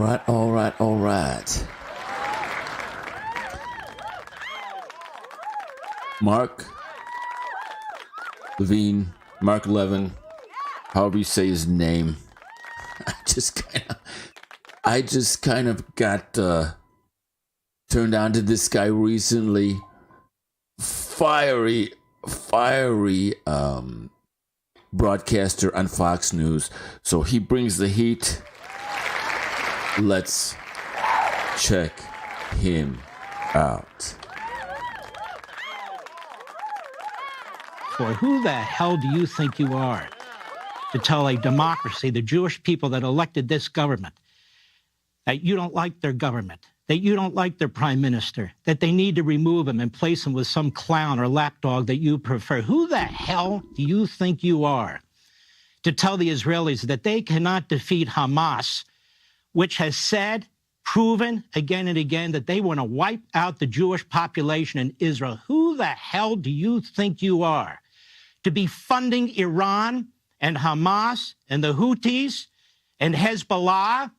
All right. Mark Levin, however you say his name. I just kind of got turned on to this guy recently. Fiery broadcaster on Fox News. So he brings the heat. Let's check him out. For who the hell do you think you are to tell a democracy, the Jewish people that elected this government, that you don't like their government, that you don't like their prime minister, that they need to remove him and place him with some clown or lapdog that you prefer? Who the hell do you think you are to tell the Israelis that they cannot defeat Hamas, which has said, proven again and again that they want to wipe out the Jewish population in Israel? Who the hell do you think you are to be funding Iran and Hamas and the Houthis and Hezbollah,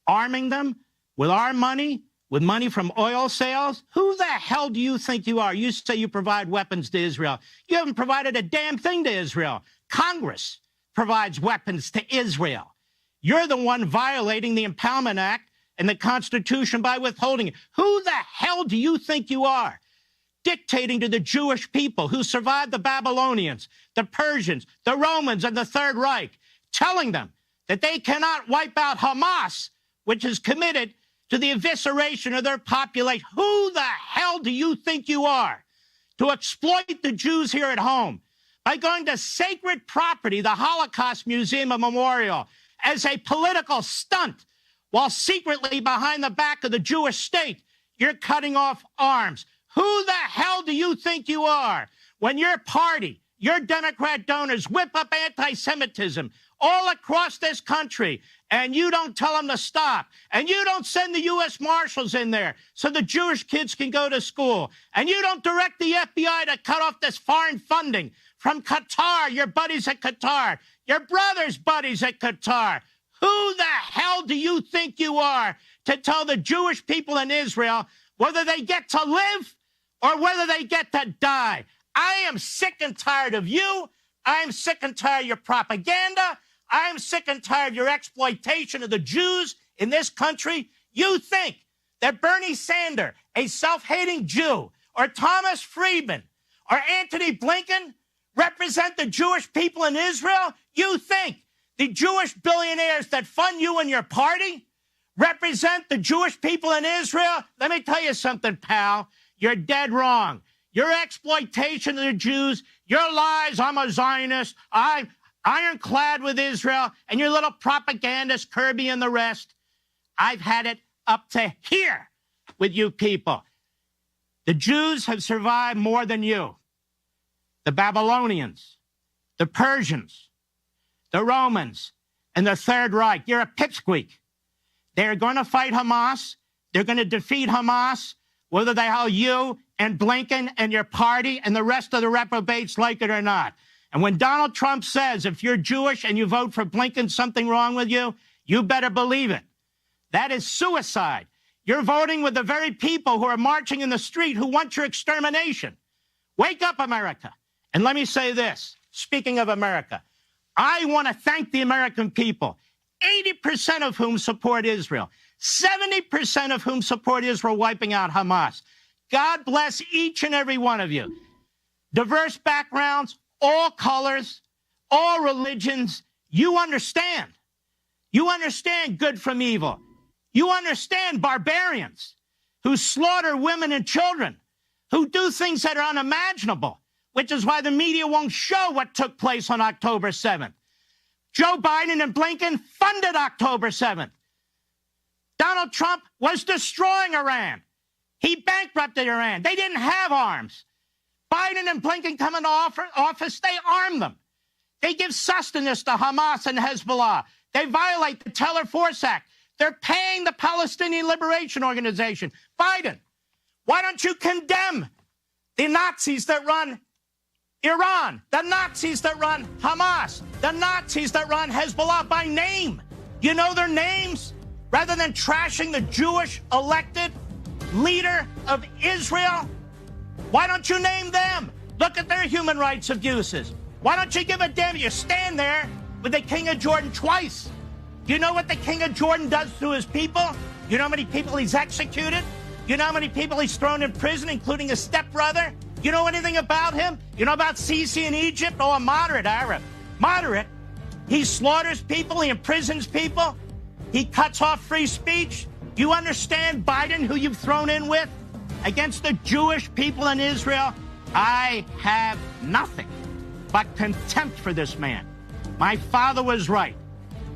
arming them with our money, with money from oil sales? Who the hell do you think you are? You say you provide weapons to Israel. You haven't provided a damn thing to Israel. Congress provides weapons to Israel. You're the one violating the Impoundment Act and the Constitution by withholding it. Who the hell do you think you are? Dictating to the Jewish people who survived the Babylonians, the Persians, the Romans, and the Third Reich, telling them that they cannot wipe out Hamas, which is committed to the evisceration of their population. Who the hell do you think you are to exploit the Jews here at home by going to sacred property, the Holocaust Museum and Memorial, as a political stunt, while secretly behind the back of the Jewish state, you're cutting off arms? Who the hell do you think you are when your party, your Democrat donors whip up anti-Semitism all across this country and you don't tell them to stop, and you don't send the U.S. Marshals in there so the Jewish kids can go to school, and you don't direct the FBI to cut off this foreign funding from Qatar, your buddies at Qatar, your brother's buddies at Qatar? Who the hell do you think you are to tell the Jewish people in Israel whether they get to live or whether they get to die? I am sick and tired of you. I am sick and tired of your propaganda. I am sick and tired of your exploitation of the Jews in this country. You think that Bernie Sanders, a self-hating Jew, or Thomas Friedman, or Antony Blinken represent the Jewish people in Israel? You think the Jewish billionaires that fund you and your party represent the Jewish people in Israel? Let me tell you something, pal. You're dead wrong. Your exploitation of the Jews, your lies, I'm a Zionist, I'm ironclad with Israel, and your little propagandist, Kirby and the rest, I've had it up to here with you people. The Jews have survived more than you. The Babylonians, the Persians, the Romans, and the Third Reich. You're a pipsqueak. They're going to fight Hamas. They're going to defeat Hamas, whether they hell you and Blinken and your party and the rest of the reprobates like it or not. And when Donald Trump says, if you're Jewish and you vote for Blinken, something wrong with you, you better believe it. That is suicide. You're voting with the very people who are marching in the street who want your extermination. Wake up, America. And let me say this, speaking of America, I want to thank the American people, 80% of whom support Israel, 70% of whom support Israel wiping out Hamas. God bless each and every one of you. Diverse backgrounds, all colors, all religions. You understand. You understand good from evil. You understand barbarians who slaughter women and children, who do things that are unimaginable, which is why the media won't show what took place on October 7th. Joe Biden and Blinken funded October 7th. Donald Trump was destroying Iran. He bankrupted Iran. They didn't have arms. Biden and Blinken come into office, they arm them. They give sustenance to Hamas and Hezbollah. They violate the Teller Force Act. They're paying the Palestinian Liberation Organization. Biden, why don't you condemn the Nazis that run Iran, the Nazis that run Hamas, the Nazis that run Hezbollah by name? You know their names? rather than trashing the Jewish elected leader of Israel? Why don't you name them? Look at their human rights abuses. Why don't you give a damn? You stand there with the King of Jordan twice. You know what the King of Jordan does to his people? You know how many people he's executed? You know how many people he's thrown in prison, including his stepbrother? You know anything about him? You know about Sisi in Egypt? Oh, a moderate Arab. Moderate. He slaughters people. He imprisons people. He cuts off free speech. You understand, Biden, who you've thrown in with? Against the Jewish people in Israel, I have nothing but contempt for this man. My father was right.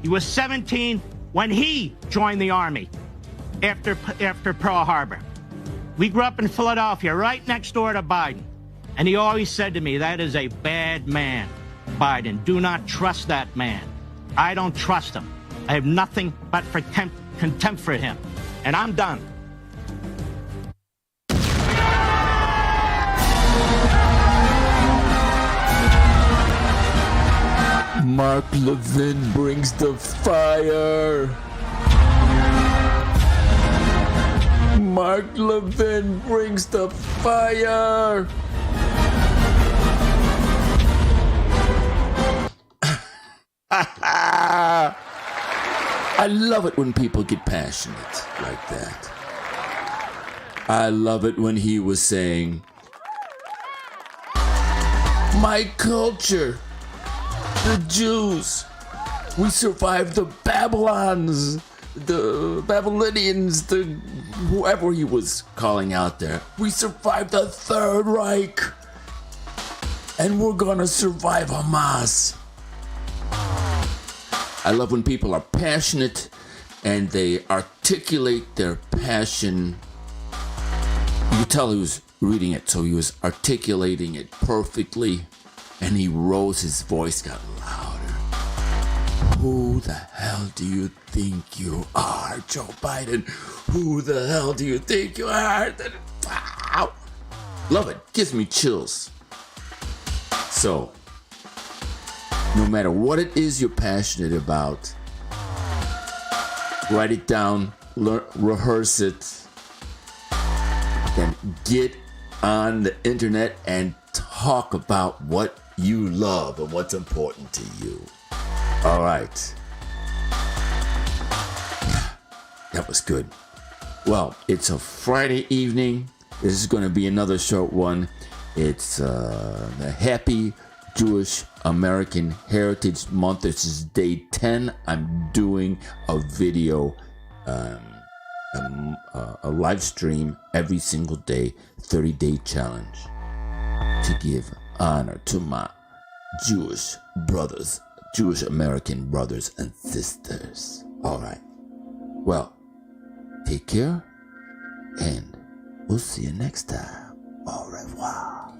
He was 17 when he joined the Army after Pearl Harbor. We grew up in Philadelphia, right next door to Biden. And he always said to me, that is a bad man, Biden. Do not trust that man. I don't trust him. I have nothing but contempt for him. And I'm done. Mark Levin brings the fire. Mark Levin brings the fire. I love it when people get passionate like that. I love it when he was saying, my culture, the Jews, we survived the Babylons, the Babylonians, the whoever he was calling out there. We survived the Third Reich, and we're gonna survive Hamas. I love when people are passionate and they articulate their passion. You could tell he was reading it, so he was articulating it perfectly, and he rose, his voice got louder. Who the hell do you think you are, Joe Biden? Who the hell do you think you are? Wow. Love it. Gives me chills. So, no matter what it is you're passionate about, write it down, rehearse it, then get on the internet and talk about what you love and what's important to you. All right. That was good. Well, it's a Friday evening. This is going to be another short one. It's the Happy Jewish American Heritage Month. This is day 10. I'm doing a video, a live stream every single day, 30-day challenge to give honor to my Jewish brothers, Jewish American brothers and sisters. All right. Well, take care, and we'll see you next time. Au revoir.